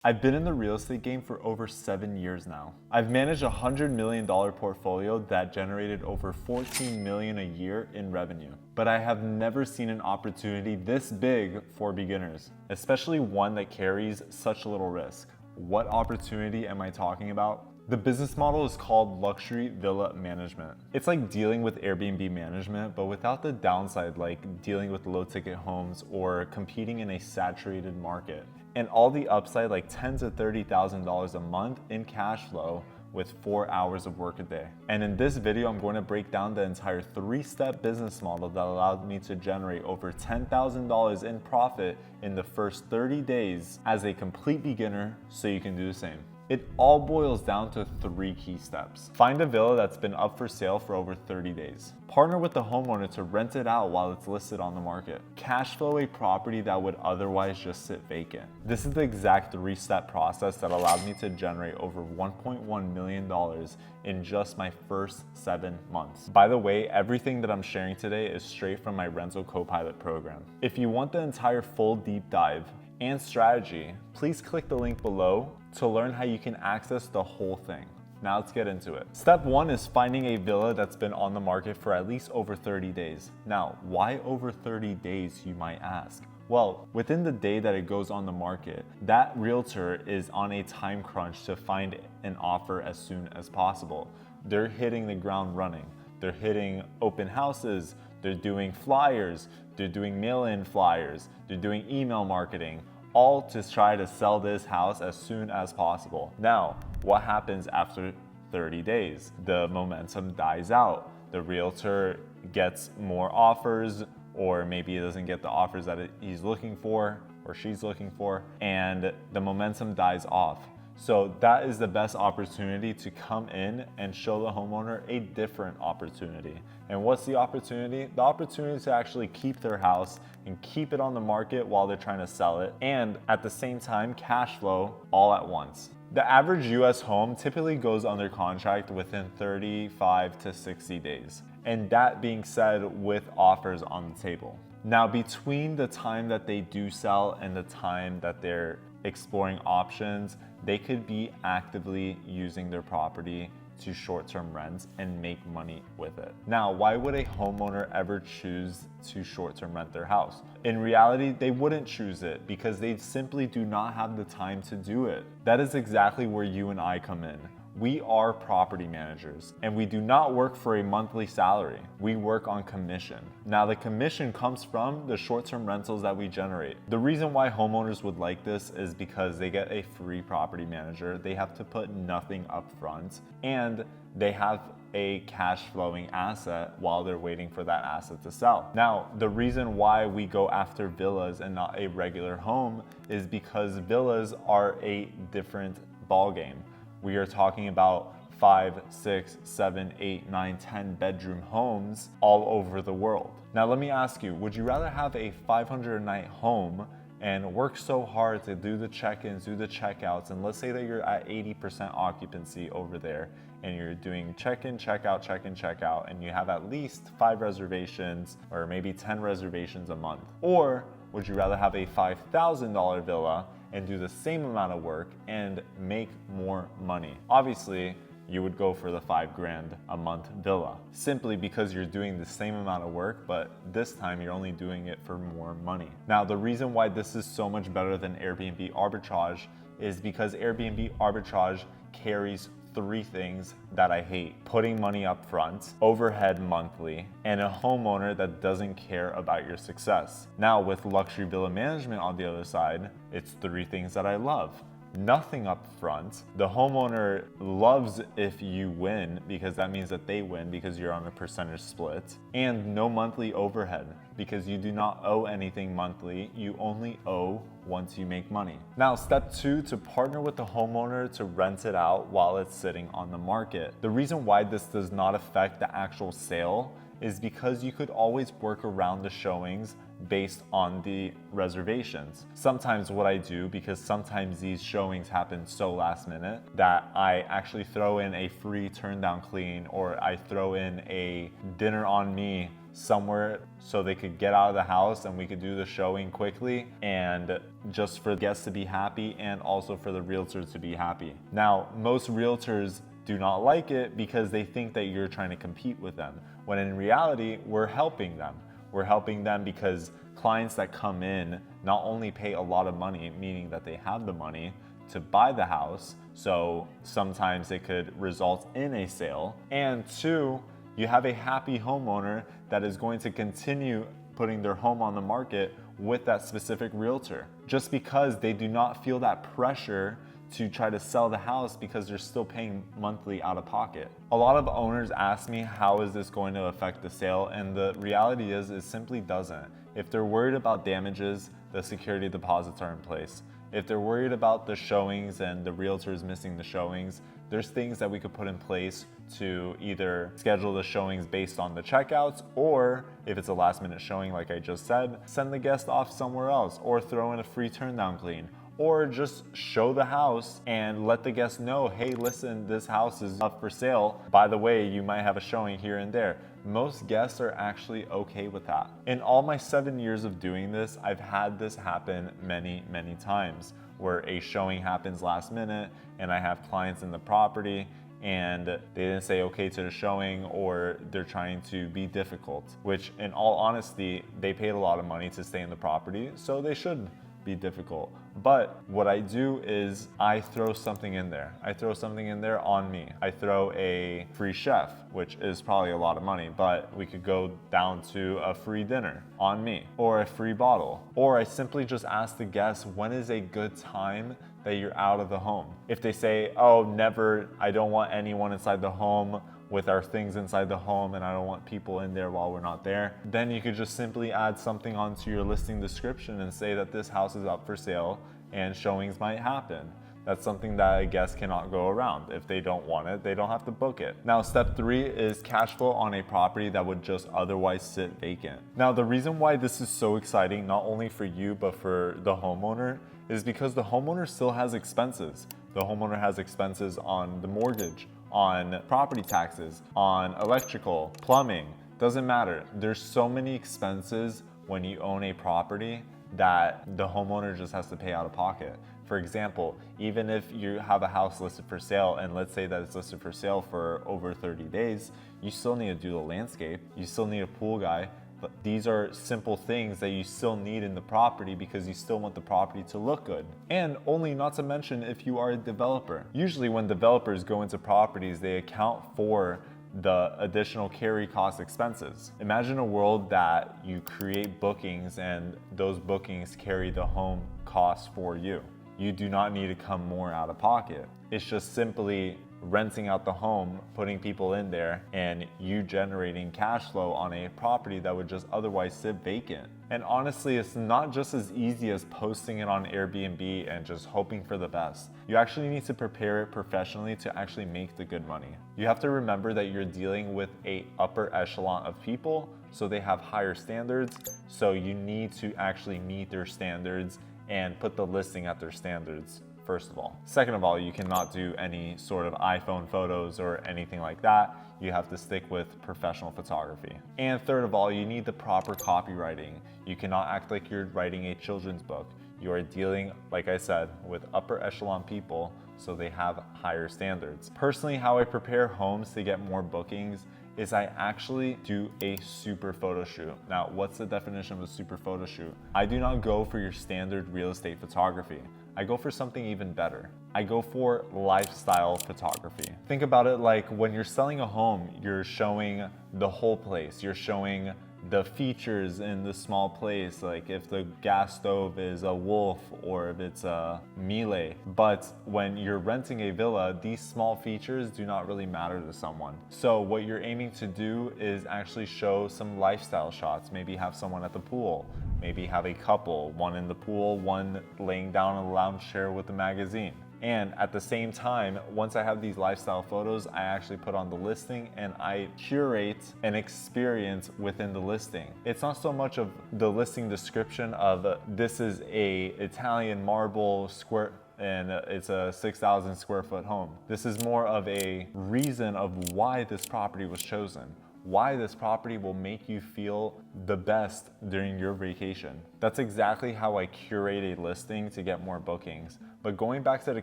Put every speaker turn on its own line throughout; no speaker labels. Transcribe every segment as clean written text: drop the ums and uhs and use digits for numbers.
I've been in the real estate game for over 7 years now. I've managed a $100 million portfolio that generated over $14 million a year in revenue. But I have never seen an opportunity this big for beginners, especially one that carries such little risk. What opportunity am I talking about? The business model is called luxury villa management. It's like dealing with Airbnb management, but without the downside like dealing with low ticket homes or competing in a saturated market. And all the upside like $10,000 to $30,000 a month in cash flow with 4 hours of work a day. And in this video, I'm going to break down the entire 3-step business model that allowed me to generate over $10,000 in profit in the first 30 days as a complete beginner, so you can do the same. It all boils down to 3 key steps. Find a villa that's been up for sale for over 30 days. Partner with the homeowner to rent it out while it's listed on the market. Cash flow a property that would otherwise just sit vacant. This is the exact 3-step process that allowed me to generate over $1.1 million in just my first 7 months. By the way, everything that I'm sharing today is straight from my Rental Copilot program. If you want the entire full deep dive and strategy, please click the link below to learn how you can access the whole thing. Now let's get into it. Step 1 is finding a villa that's been on the market for at least over 30 days. Now, why over 30 days, you might ask? Well, within the day that it goes on the market, that realtor is on a time crunch to find an offer as soon as possible. They're hitting the ground running. They're hitting open houses, they're doing flyers, they're doing mail-in flyers, they're doing email marketing, all to try to sell this house as soon as possible. Now, what happens after 30 days? The momentum dies out. The realtor gets more offers, or maybe he doesn't get the offers that he's looking for or she's looking for, and the momentum dies off. So that is the best opportunity to come in and show the homeowner a different opportunity. And what's the opportunity? The opportunity to actually keep their house and keep it on the market while they're trying to sell it, and at the same time, cash flow all at once. The average US home typically goes under contract within 35 to 60 days. And that being said, with offers on the table. Now, between the time that they do sell and the time that they're exploring options, they could be actively using their property to short-term rents and make money with it. Now, why would a homeowner ever choose to short-term rent their house? In reality, they wouldn't choose it because they simply do not have the time to do it. That is exactly where you and I come in. We are property managers, and we do not work for a monthly salary. We work on commission. Now, the commission comes from the short-term rentals that we generate. The reason why homeowners would like this is because they get a free property manager. They have to put nothing up front, and they have a cash flowing asset while they're waiting for that asset to sell. Now, the reason why we go after villas and not a regular home is because villas are a different ballgame. We are talking about 5, 6, 7, 8, 9, 10 bedroom homes all over the world. Now let me ask you, would you rather have a 500 a night home and work so hard to do the check-ins, do the checkouts, and let's say that you're at 80% occupancy over there and you're doing check-in, check-out, check-in, check-out, and you have at least 5 reservations or maybe 10 reservations a month? Or would you rather have a $5,000 villa and do the same amount of work and make more money? Obviously, you would go for the $5,000 a month villa simply because you're doing the same amount of work, but this time you're only doing it for more money. Now, the reason why this is so much better than Airbnb arbitrage is because Airbnb arbitrage carries 3 things that I hate: putting money up front, overhead monthly, and a homeowner that doesn't care about your success. Now, with luxury villa management on the other side, it's 3 things that I love. Nothing up front. The homeowner loves if you win because that means that they win because you're on a percentage split. And no monthly overhead because you do not owe anything monthly. You only owe once you make money. Now, step 2, to partner with the homeowner to rent it out while it's sitting on the market. The reason why this does not affect the actual sale is because you could always work around the showings based on the reservations. Sometimes what I do, because sometimes these showings happen so last minute, that I actually throw in a free turn down clean, or I throw in a dinner on me somewhere so they could get out of the house and we could do the showing quickly, and just for guests to be happy and also for the realtors to be happy. Now, most realtors do not like it because they think that you're trying to compete with them, when in reality, we're helping them. We're helping them because clients that come in not only pay a lot of money, meaning that they have the money to buy the house, so sometimes it could result in a sale, and two, you have a happy homeowner that is going to continue putting their home on the market with that specific realtor, just because they do not feel that pressure to try to sell the house because they're still paying monthly out of pocket. A lot of owners ask me, how is this going to affect the sale? And the reality is, it simply doesn't. If they're worried about damages, the security deposits are in place. If they're worried about the showings and the realtors missing the showings, there's things that we could put in place to either schedule the showings based on the checkouts, or if it's a last minute showing like I just said, send the guest off somewhere else, or throw in a free turn down clean, or just show the house and let the guests know, hey, listen, this house is up for sale. By the way, you might have a showing here and there. Most guests are actually okay with that. In all my 7 years of doing this, I've had this happen many, many times, where a showing happens last minute and I have clients in the property and they didn't say okay to the showing, or they're trying to be difficult, which in all honesty, they paid a lot of money to stay in the property, so they should be difficult. But what I do is I throw something in there. I throw something in there on me. I throw a free chef, which is probably a lot of money, but we could go down to a free dinner on me, or a free bottle. Or I simply just ask the guests, when is a good time that you're out of the home? If they say, oh, never, I don't want anyone inside the home with our things inside the home and I don't want people in there while we're not there, then you could just simply add something onto your listing description and say that this house is up for sale and showings might happen. That's something that a guest cannot go around. If they don't want it, they don't have to book it. Now, step 3 is cash flow on a property that would just otherwise sit vacant. Now, the reason why this is so exciting, not only for you, but for the homeowner, is because the homeowner still has expenses. The homeowner has expenses on the mortgage, on property taxes, on electrical, plumbing, doesn't matter. There's so many expenses when you own a property that the homeowner just has to pay out of pocket. For example, even if you have a house listed for sale, and let's say that it's listed for sale for over 30 days, you still need to do the landscape, you still need a pool guy, but these are simple things that you still need in the property because you still want the property to look good. And only not to mention if you are a developer. Usually when developers go into properties, they account for the additional carry cost expenses. Imagine a world that you create bookings and those bookings carry the home cost for you. You do not need to come more out of pocket. It's just simply renting out the home, putting people in there, and you generating cash flow on a property that would just otherwise sit vacant. And honestly, it's not just as easy as posting it on Airbnb and just hoping for the best. You actually need to prepare it professionally to actually make the good money. You have to remember that you're dealing with an upper echelon of people, so they have higher standards, so you need to actually meet their standards and put the listing at their standards. First of all. Second of all, you cannot do any sort of iPhone photos or anything like that. You have to stick with professional photography. And third of all, you need the proper copywriting. You cannot act like you're writing a children's book. You are dealing, like I said, with upper echelon people, so they have higher standards. Personally, how I prepare homes to get more bookings is I actually do a super photo shoot. Now, what's the definition of a super photo shoot? I do not go for your standard real estate photography. I go for something even better. I go for lifestyle photography. Think about it like when you're selling a home, you're showing the whole place. You're showing the features in the small place, like if the gas stove is a Wolf or if it's a Miele. But when you're renting a villa, these small features do not really matter to someone. So what you're aiming to do is actually show some lifestyle shots. Maybe have someone at the pool, maybe have a couple, one in the pool, one laying down in a lounge chair with a magazine. And at the same time, once I have these lifestyle photos, I actually put on the listing and I curate an experience within the listing. It's not so much of the listing description of this is a Italian marble square and it's a 6,000 square foot home. This is more of a reason of why this property was chosen. why this property will make you feel the best during your vacation. That's exactly how I curate a listing to get more bookings. But going back to the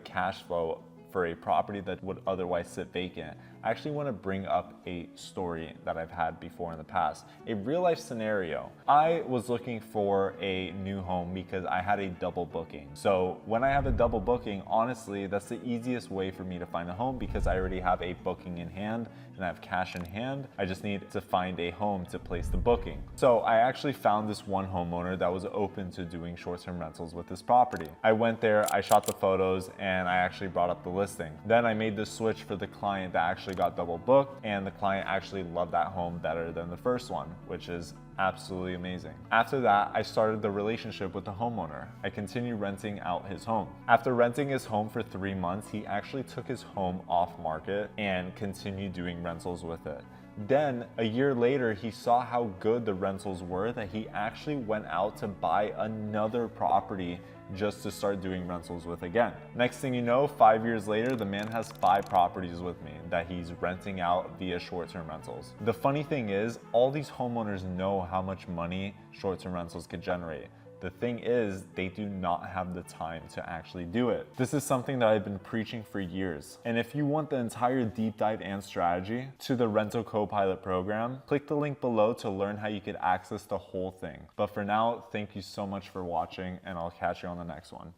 cash flow for a property that would otherwise sit vacant, I actually want to bring up a story that I've had before in the past, a real life scenario. I was looking for a new home because I had a double booking. So when I have a double booking, honestly, that's the easiest way for me to find a home because I already have a booking in hand and I have cash in hand. I just need to find a home to place the booking. So I actually found this one homeowner that was open to doing short-term rentals with this property. I went there, I shot the photos, and I actually brought up the listing. Then I made the switch for the client that actually got double booked, and the client actually loved that home better than the first one, which is absolutely amazing. After that, I started the relationship with the homeowner. I continued renting out his home. After renting his home for 3 months, he actually took his home off market and continued doing rentals with it. Then a year later, he saw how good the rentals were that he actually went out to buy another property just to start doing rentals with again. Next thing you know, 5 years later, the man has 5 properties with me that he's renting out via short-term rentals. The funny thing is, all these homeowners know how much money short-term rentals could generate. The thing is, they do not have the time to actually do it. This is something that I've been preaching for years. And if you want the entire deep dive and strategy to the Rental Copilot program, click the link below to learn how you could access the whole thing. But for now, thank you so much for watching, and I'll catch you on the next one.